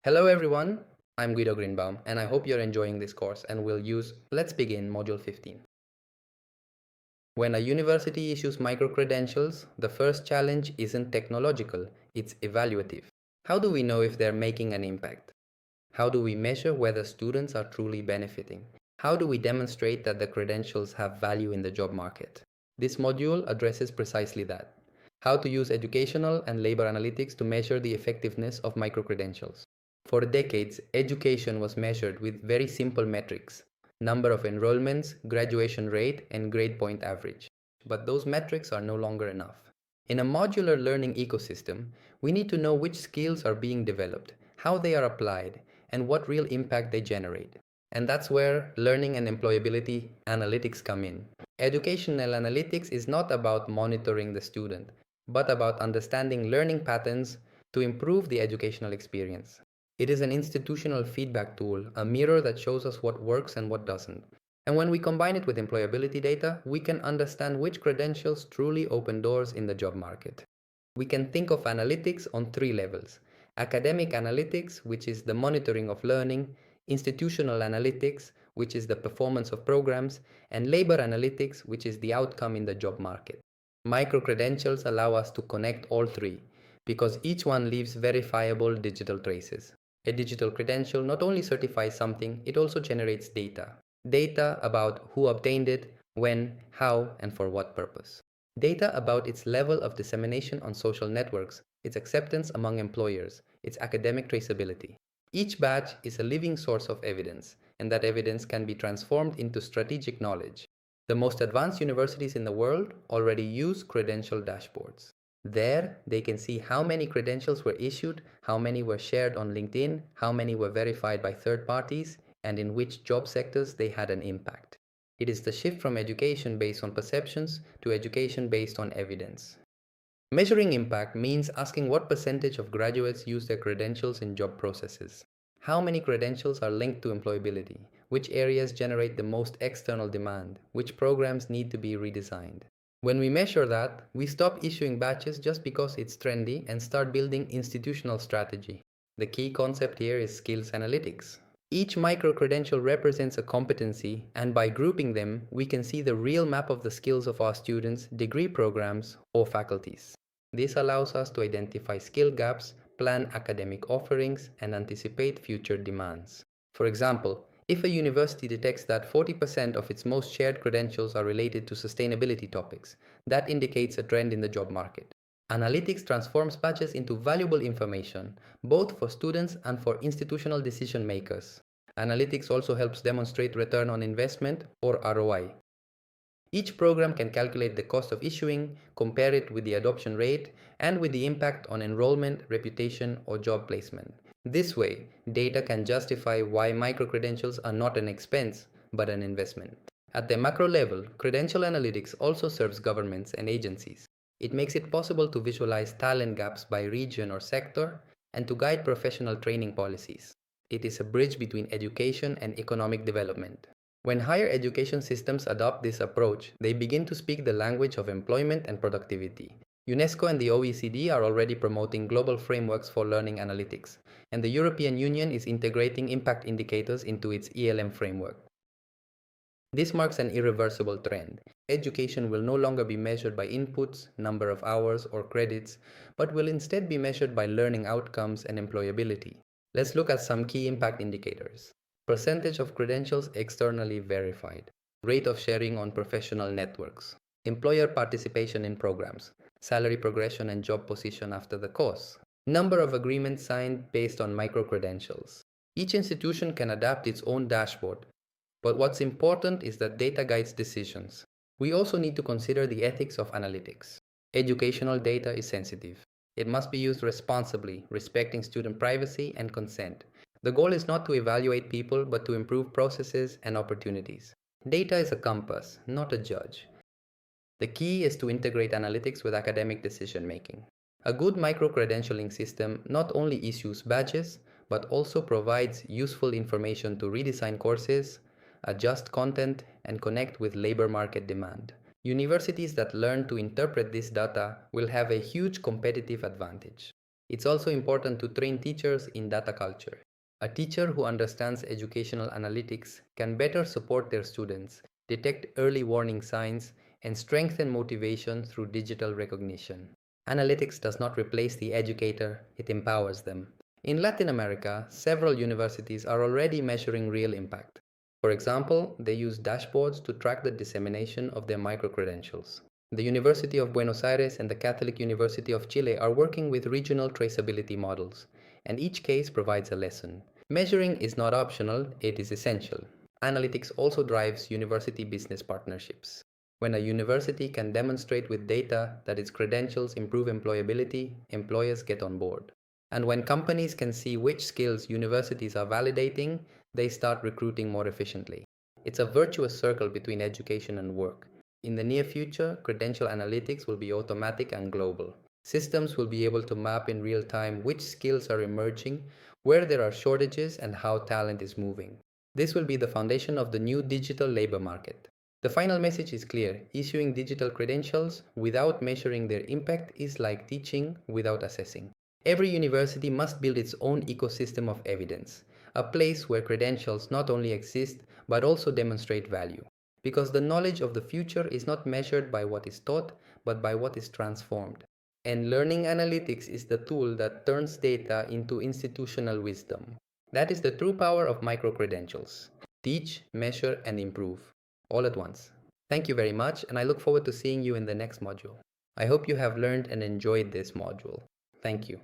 Hello everyone, I'm Guido Grinbaum and I hope you're enjoying this course and we'll use Let's Begin Module 15. When a university issues microcredentials, the first challenge isn't technological, it's evaluative. How do we know if they're making an impact? How do we measure whether students are truly benefiting? How do we demonstrate that the credentials have value in the job market? This module addresses precisely that. How to use educational and labor analytics to measure the effectiveness of microcredentials. For decades, education was measured with very simple metrics: number of enrollments, graduation rate, and grade point average. But those metrics are no longer enough. In a modular learning ecosystem, we need to know which skills are being developed, how they are applied, and what real impact they generate. And that's where learning and employability analytics come in. Educational analytics is not about monitoring the student, but about understanding learning patterns to improve the educational experience. It is an institutional feedback tool, a mirror that shows us what works and what doesn't. And when we combine it with employability data, we can understand which credentials truly open doors in the job market. We can think of analytics on three levels: academic analytics, which is the monitoring of learning; institutional analytics, which is the performance of programs; and labor analytics, which is the outcome in the job market. Microcredentials allow us to connect all three, because each one leaves verifiable digital traces. A digital credential not only certifies something, it also generates data. Data about who obtained it, when, how, and for what purpose. Data about its level of dissemination on social networks, its acceptance among employers, its academic traceability. Each batch is a living source of evidence, and that evidence can be transformed into strategic knowledge. The most advanced universities in the world already use credential dashboards. There, they can see how many credentials were issued, how many were shared on LinkedIn, how many were verified by third parties, and in which job sectors they had an impact. It is the shift from education based on perceptions to education based on evidence. Measuring impact means asking what percentage of graduates use their credentials in job processes. How many credentials are linked to employability? Which areas generate the most external demand? Which programs need to be redesigned? When we measure that, we stop issuing batches just because it's trendy and start building institutional strategy. The key concept here is skills analytics. Each micro-credential represents a competency, and by grouping them, we can see the real map of the skills of our students, degree programs, or faculties. This allows us to identify skill gaps, plan academic offerings, and anticipate future demands. For example, if a university detects that 40% of its most shared credentials are related to sustainability topics, that indicates a trend in the job market. Analytics transforms batches into valuable information, both for students and for institutional decision makers. Analytics also helps demonstrate return on investment, or ROI. Each program can calculate the cost of issuing, compare it with the adoption rate, and with the impact on enrollment, reputation, or job placement. This way, data can justify why microcredentials are not an expense, but an investment. At the macro level, credential analytics also serves governments and agencies. It makes it possible to visualize talent gaps by region or sector and to guide professional training policies. It is a bridge between education and economic development. When higher education systems adopt this approach, they begin to speak the language of employment and productivity. UNESCO and the OECD are already promoting global frameworks for learning analytics, and the European Union is integrating impact indicators into its ELM framework. This marks an irreversible trend. Education will no longer be measured by inputs, number of hours, or credits, but will instead be measured by learning outcomes and employability. Let's look at some key impact indicators. Percentage of credentials externally verified. Rate of sharing on professional networks. Employer participation in programs. Salary progression and job position after the course. Number of agreements signed based on microcredentials. Each institution can adapt its own dashboard, but what's important is that data guides decisions. We also need to consider the ethics of analytics. Educational data is sensitive. It must be used responsibly, respecting student privacy and consent. The goal is not to evaluate people, but to improve processes and opportunities. Data is a compass, not a judge. The key is to integrate analytics with academic decision-making. A good micro-credentialing system not only issues badges, but also provides useful information to redesign courses, adjust content, and connect with labor market demand. Universities that learn to interpret this data will have a huge competitive advantage. It's also important to train teachers in data culture. A teacher who understands educational analytics can better support their students, detect early warning signs, and strengthen motivation through digital recognition. Analytics does not replace the educator, it empowers them. In Latin America, several universities are already measuring real impact. For example, they use dashboards to track the dissemination of their microcredentials. The University of Buenos Aires and the Catholic University of Chile are working with regional traceability models, and each case provides a lesson. Measuring is not optional, it is essential. Analytics also drives university business partnerships. When a university can demonstrate with data that its credentials improve employability, employers get on board. And when companies can see which skills universities are validating, they start recruiting more efficiently. It's a virtuous circle between education and work. In the near future, credential analytics will be automatic and global. Systems will be able to map in real time which skills are emerging, where there are shortages, and how talent is moving. This will be the foundation of the new digital labor market. The final message is clear: issuing digital credentials without measuring their impact is like teaching without assessing. Every university must build its own ecosystem of evidence, a place where credentials not only exist but also demonstrate value. Because the knowledge of the future is not measured by what is taught, but by what is transformed. And learning analytics is the tool that turns data into institutional wisdom. That is the true power of microcredentials. Teach, measure, and improve, all at once. Thank you very much, and I look forward to seeing you in the next module. I hope you have learned and enjoyed this module. Thank you.